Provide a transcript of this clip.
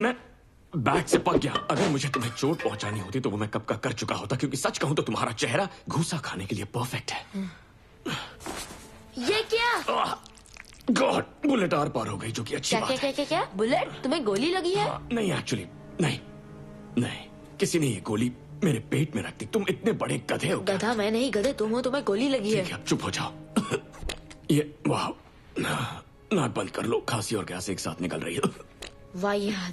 मैं बैग से पक गया। अगर मुझे तुम्हें चोट पहुंचानी होती तो वो मैं कब का कर चुका होता, क्योंकि सच कहूं तो तुम्हारा चेहरा घूसा खाने के लिए परफेक्ट है। ये क्या? गॉड, बुलेट आर पार हो गई, जो कि अच्छी बात है। क्या? बुलेट? तुम्हें गोली लगी है? नहीं एक्चुअली, नहीं, किसी ने ये गोली मेरे पेट में रख दी। तुम इतने बड़े गधे हो। गधा मैं नहीं, गधे तुम हो, तुम्हें गोली लगी है। अब चुप हो जाओ। ये वाह, नाक बंद कर लो, खांसी और गैस एक साथ निकल रही है। वाह याद